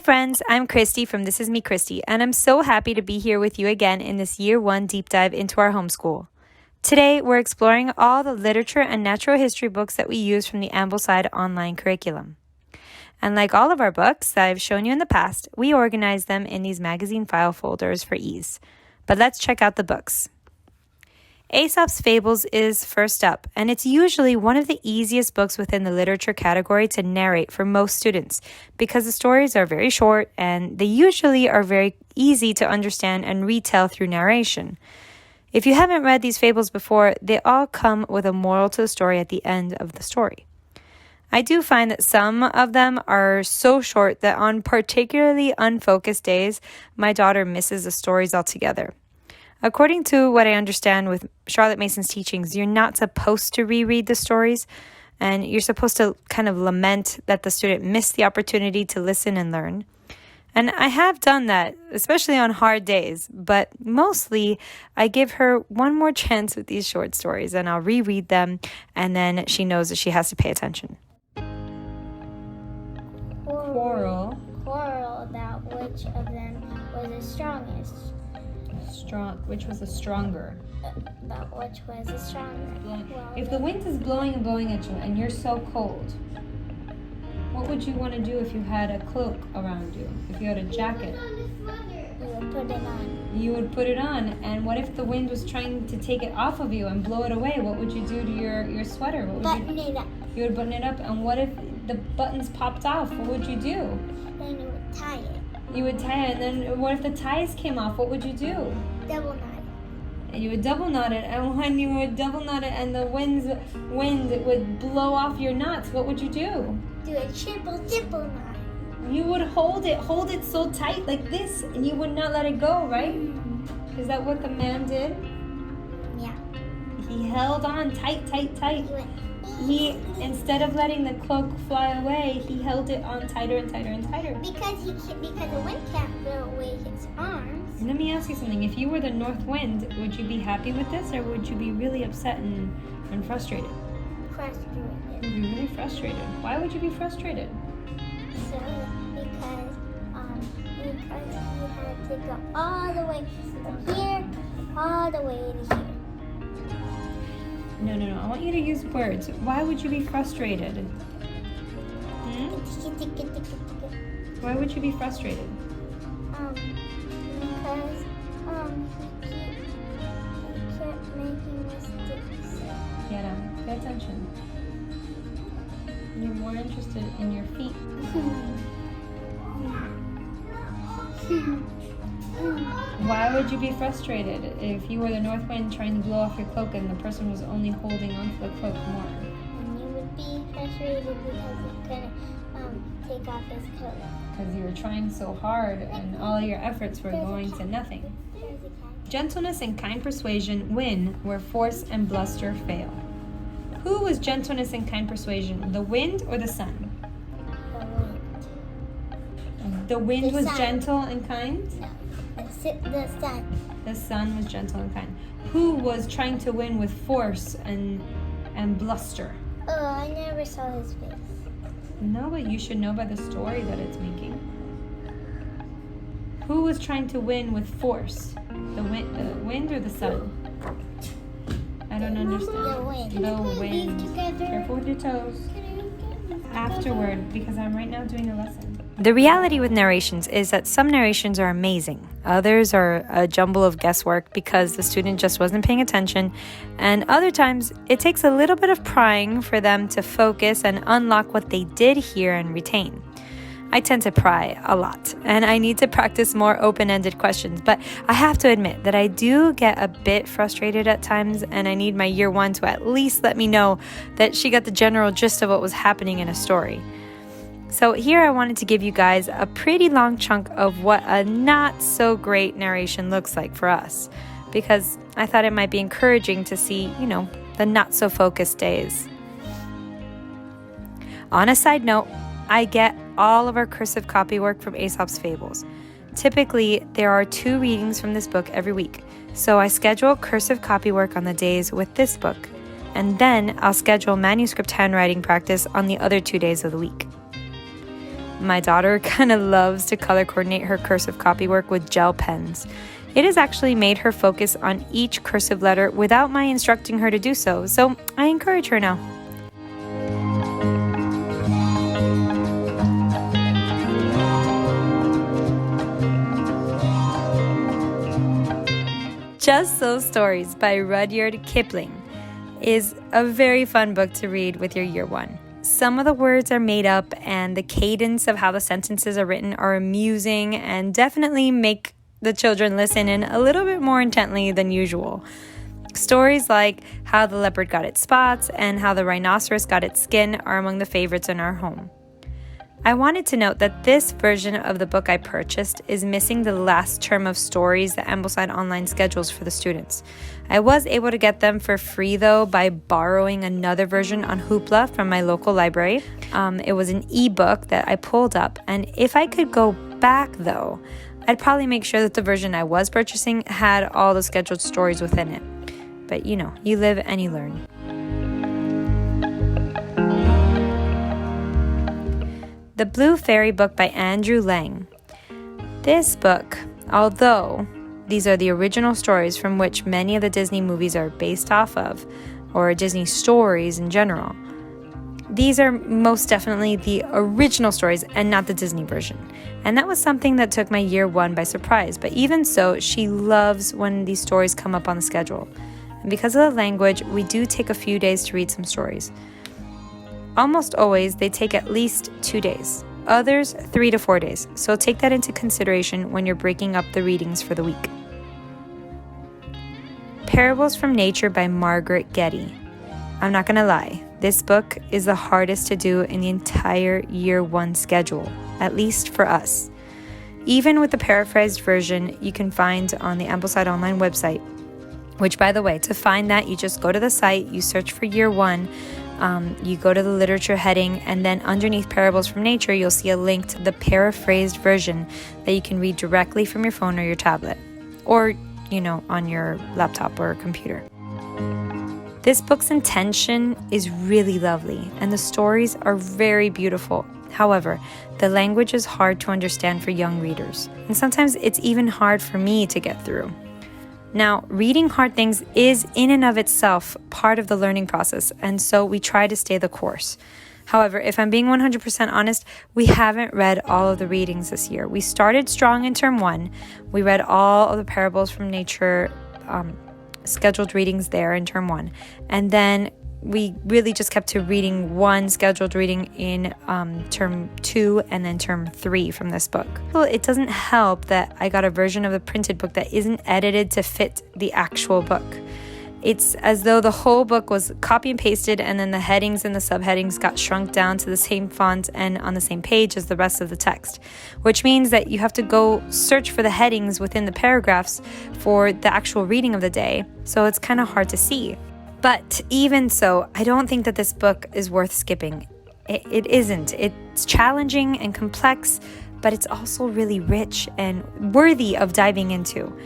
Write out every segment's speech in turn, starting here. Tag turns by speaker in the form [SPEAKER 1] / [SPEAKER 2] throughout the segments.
[SPEAKER 1] Hi friends, I'm Christy from This Is Me Christy, and I'm so happy to be here with you again in this Year 1 deep dive into our homeschool. Today, we're exploring all the literature and natural history books that we use from the Ambleside online curriculum. And like all of our books that I've shown you in the past, we organize them in these magazine file folders for ease. But let's check out the books. Aesop's Fables is first up, and it's usually one of the easiest books within the literature category to narrate for most students because the stories are very short and they usually are very easy to understand and retell through narration. If you haven't read these fables before, they all come with a moral to the story at the end of the story. I do find that some of them are so short that on particularly unfocused days, my daughter misses the stories altogether. According to what I understand with Charlotte Mason's teachings, you're not supposed to reread the stories, and you're supposed to kind of lament that the student missed the opportunity to listen and learn. And I have done that, especially on hard days, but mostly I give her one more chance with these short stories, and I'll reread them, and then she knows that she has to pay attention.
[SPEAKER 2] Quarrel about which of them was the strongest.
[SPEAKER 1] Which was the stronger?
[SPEAKER 2] About which was the stronger.
[SPEAKER 1] If the wind is blowing and blowing at you and you're so cold, what would you want to do if you had a cloak around you? If you had a jacket?
[SPEAKER 2] You would put it on.
[SPEAKER 1] You would put it on. And what if the wind was trying to take it off of you and blow it away? What would you do to your sweater?
[SPEAKER 2] Button it up.
[SPEAKER 1] You would button it up. And what if the buttons popped off? What would you do?
[SPEAKER 2] Then you would tie it.
[SPEAKER 1] You would tie it. And then what if the ties came off? What would you do?
[SPEAKER 2] Double knot.
[SPEAKER 1] And you would double knot it, and when you would double knot it and the wind would blow off your knots, what would you do?
[SPEAKER 2] Do a triple knot.
[SPEAKER 1] You would hold it so tight like this, and you would not let it go, right? Is that what the man did?
[SPEAKER 2] Yeah.
[SPEAKER 1] He held on tight. He, instead of letting the cloak fly away, he held it on tighter and tighter and tighter.
[SPEAKER 2] Because the wind can't blow away his arms.
[SPEAKER 1] Let me ask you something. If you were the north wind, would you be happy with this, or would you be really upset and frustrated?
[SPEAKER 2] Frustrated.
[SPEAKER 1] You'd be really frustrated. Why would you be frustrated?
[SPEAKER 2] Because you had to go all the way from here, all the way to here.
[SPEAKER 1] No. I want you to use words. Why would you be frustrated? Why would you be frustrated?
[SPEAKER 2] Because you kept making mistakes.
[SPEAKER 1] Get up. Pay attention. You're more interested in your feet. Why would you be frustrated if you were the north wind trying to blow off your cloak and the person was only holding onto the cloak more?
[SPEAKER 2] And you would be frustrated because you couldn't take off his coat.
[SPEAKER 1] Because you were trying so hard and all your efforts were going to nothing. Gentleness and kind persuasion win where force and bluster fail. Who was gentleness and kind persuasion, the wind or the sun?
[SPEAKER 2] The wind.
[SPEAKER 1] The wind
[SPEAKER 2] The
[SPEAKER 1] was
[SPEAKER 2] sun.
[SPEAKER 1] gentle and kind?
[SPEAKER 2] No. The sun.
[SPEAKER 1] The sun was gentle and kind. Who was trying to win with force and bluster?
[SPEAKER 2] Oh, I never saw his face.
[SPEAKER 1] No, but you should know by the story that it's making. Who was trying to win with force? The wind or the sun? I don't understand.
[SPEAKER 2] The wind.
[SPEAKER 1] The wind.
[SPEAKER 2] Together.
[SPEAKER 1] Careful with your toes. Afterward, because I'm right now doing a lesson. The reality with narrations is that some narrations are amazing. Others are a jumble of guesswork because the student just wasn't paying attention. And other times, it takes a little bit of prying for them to focus and unlock what they did hear and retain. I tend to pry a lot, and I need to practice more open-ended questions. But I have to admit that I do get a bit frustrated at times, and I need my year one to at least let me know that she got the general gist of what was happening in a story. So here I wanted to give you guys a pretty long chunk of what a not so great narration looks like for us, because I thought it might be encouraging to see, the not so focused days. On a side note, I get all of our cursive copywork from Aesop's Fables. Typically, there are 2 readings from this book every week, so I schedule cursive copywork on the days with this book, and then I'll schedule manuscript handwriting practice on the other 2 days of the week. My daughter kind of loves to color coordinate her cursive copywork with gel pens. It has actually made her focus on each cursive letter without my instructing her to do so, so I encourage her now. Just So Stories by Rudyard Kipling is a very fun book to read with your year one. Some of the words are made up and the cadence of how the sentences are written are amusing and definitely make the children listen in a little bit more intently than usual. Stories like how the leopard got its spots and how the rhinoceros got its skin are among the favorites in our home. I wanted to note that this version of the book I purchased is missing the last term of stories that Ambleside Online schedules for the students. I was able to get them for free though by borrowing another version on Hoopla from my local library. It was an ebook that I pulled up, and if I could go back though, I'd probably make sure that the version I was purchasing had all the scheduled stories within it. But you know, you live and you learn. The Blue Fairy book by Andrew Lang. This book, although these are the original stories from which many of the Disney movies are based off of, or Disney stories in general, these are most definitely the original stories and not the Disney version. And that was something that took my year one by surprise. But even so, she loves when these stories come up on the schedule. And because of the language, we do take a few days to read some stories. Almost always, they take at least 2 days, others 3 to 4 days, so take that into consideration when you're breaking up the readings for the week. Parables from Nature by Margaret Getty. I'm not going to lie, this book is the hardest to do in the entire year one schedule, at least for us. Even with the paraphrased version you can find on the Ambleside Online website, which by the way, to find that, you just go to the site, you search for year one, you go to the literature heading, and then underneath Parables from Nature, you'll see a link to the paraphrased version that you can read directly from your phone or your tablet, or, on your laptop or computer. This book's intention is really lovely, and the stories are very beautiful. However, the language is hard to understand for young readers, and sometimes it's even hard for me to get through. Now, reading hard things is in and of itself part of the learning process, and so we try to stay the course. However, if I'm being 100% honest, we haven't read all of the readings this year. We started strong in term one. We read all of the Parables from Nature scheduled readings there in term one, and then we really just kept to reading one scheduled reading in term 2 and then term 3 from this book. Well, it doesn't help that I got a version of the printed book that isn't edited to fit the actual book. It's as though the whole book was copy and pasted, and then the headings and the subheadings got shrunk down to the same font and on the same page as the rest of the text, which means that you have to go search for the headings within the paragraphs for the actual reading of the day, so it's kind of hard to see. But even so, I don't think that this book is worth skipping. It isn't. It's challenging and complex, but it's also really rich and worthy of diving into.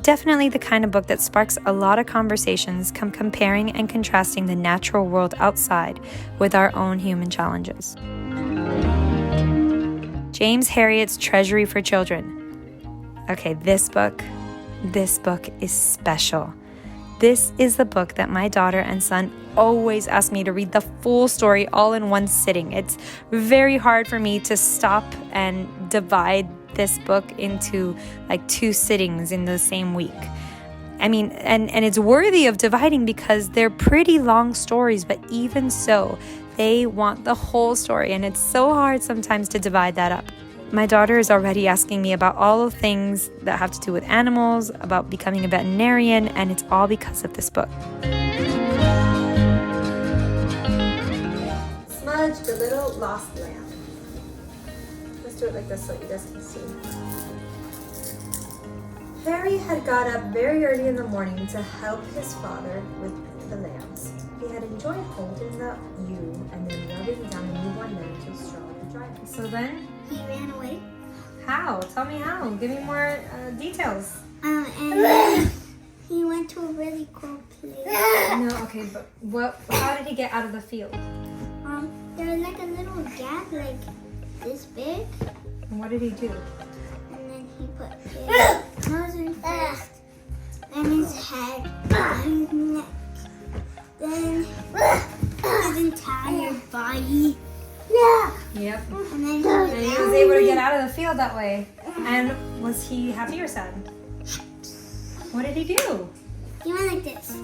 [SPEAKER 1] Definitely the kind of book that sparks a lot of conversations comparing and contrasting the natural world outside with our own human challenges. James Herriot's Treasury for Children. Okay, this book is special. This is the book that my daughter and son always ask me to read the full story all in one sitting. It's very hard for me to stop and divide this book into like 2 sittings in the same week. I mean, and it's worthy of dividing because they're pretty long stories, but even so, they want the whole story, and it's so hard sometimes to divide that up. My daughter is already asking me about all of things that have to do with animals, about becoming a veterinarian, and it's all because of this book. Smudge the Little Lost Lamb. Let's do it like this so you guys can see. Harry had got up very early in the morning to help his father with the lambs. He had enjoyed holding the ewe and then rubbing down a newborn lamb to straw the driving. So then?
[SPEAKER 2] He ran away.
[SPEAKER 1] How? Tell me how. Give me more details.
[SPEAKER 2] And he went to a really cool place.
[SPEAKER 1] No, okay, but how did he get out of the field?
[SPEAKER 2] There was like a little gap, like this big.
[SPEAKER 1] And what did he do?
[SPEAKER 2] And then he put his nose in first, then his head, then his neck, then his entire body. Yeah.
[SPEAKER 1] Yep.
[SPEAKER 2] And then
[SPEAKER 1] And he was able to get out of the field that way. And was he happy or sad? What did he do?
[SPEAKER 2] He went like this.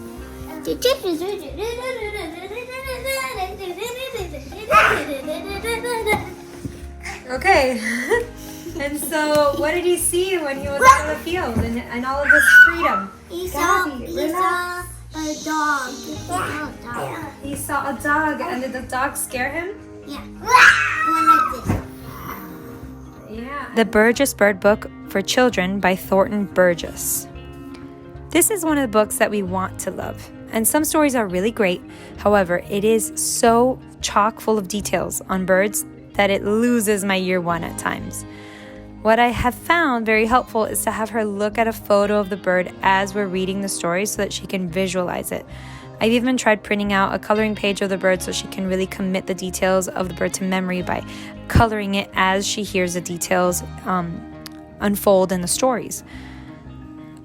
[SPEAKER 1] Okay. And so, what did he see when he was out of the field and all of this freedom?
[SPEAKER 2] He saw
[SPEAKER 1] Gabby,
[SPEAKER 2] a
[SPEAKER 1] relax.
[SPEAKER 2] dog. He saw a dog.
[SPEAKER 1] He saw a dog, and did the dog scare him?
[SPEAKER 2] Yeah. He went like this.
[SPEAKER 1] Yeah. The Burgess Bird Book for Children by Thornton Burgess. This is one of the books that we want to love, and some stories are really great. However, it is so chock full of details on birds that it loses my year one at times. What I have found very helpful is to have her look at a photo of the bird as we're reading the story so that she can visualize it. I've even tried printing out a coloring page of the bird so she can really commit the details of the bird to memory by coloring it as she hears the details unfold in the stories.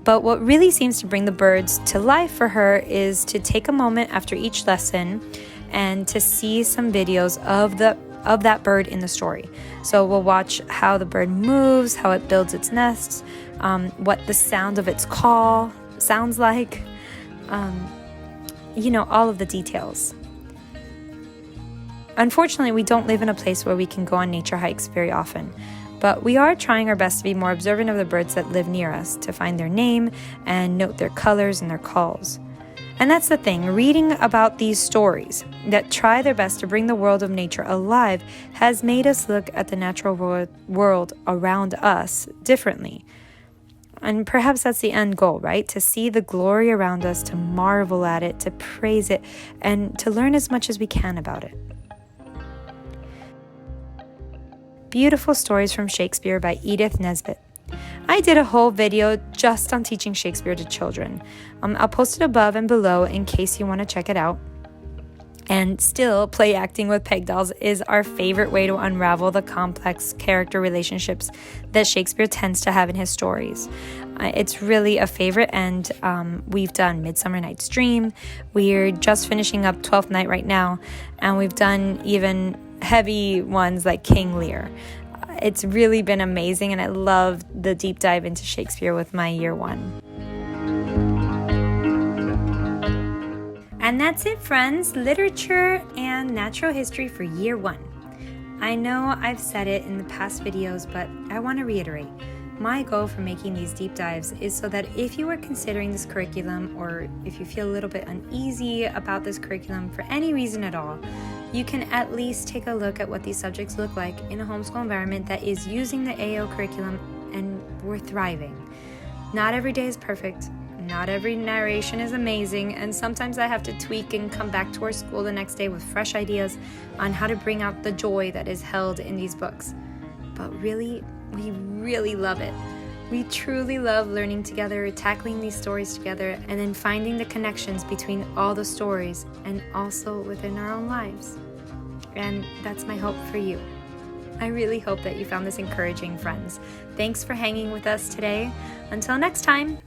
[SPEAKER 1] But what really seems to bring the birds to life for her is to take a moment after each lesson and to see some videos of that bird in the story. So we'll watch how the bird moves, how it builds its nests, what the sound of its call sounds like, all of the details. Unfortunately, we don't live in a place where we can go on nature hikes very often, but we are trying our best to be more observant of the birds that live near us, to find their name and note their colors and their calls. And that's the thing, reading about these stories that try their best to bring the world of nature alive has made us look at the natural world around us differently. And perhaps that's the end goal, right? To see the glory around us, to marvel at it, to praise it, and to learn as much as we can about it. Beautiful Stories from Shakespeare by Edith Nesbit. I did a whole video just on teaching Shakespeare to children. I'll post it above and below in case you want to check it out. And still, play acting with peg dolls is our favorite way to unravel the complex character relationships that Shakespeare tends to have in his stories. It's really a favorite, and we've done Midsummer Night's Dream. We're just finishing up Twelfth Night right now, and we've done even heavy ones like King Lear. It's really been amazing, and I love the deep dive into Shakespeare with my year one. And that's it, friends. Literature and natural history for year one. I know I've said it in the past videos, but I want to reiterate. My goal for making these deep dives is so that if you are considering this curriculum, or if you feel a little bit uneasy about this curriculum for any reason at all, you can at least take a look at what these subjects look like in a homeschool environment that is using the AO curriculum and we're thriving. Not every day is perfect. Not every narration is amazing, and sometimes I have to tweak and come back to our school the next day with fresh ideas on how to bring out the joy that is held in these books. But really, we really love it. We truly love learning together, tackling these stories together, and then finding the connections between all the stories and also within our own lives. And that's my hope for you. I really hope that you found this encouraging, friends. Thanks for hanging with us today. Until next time.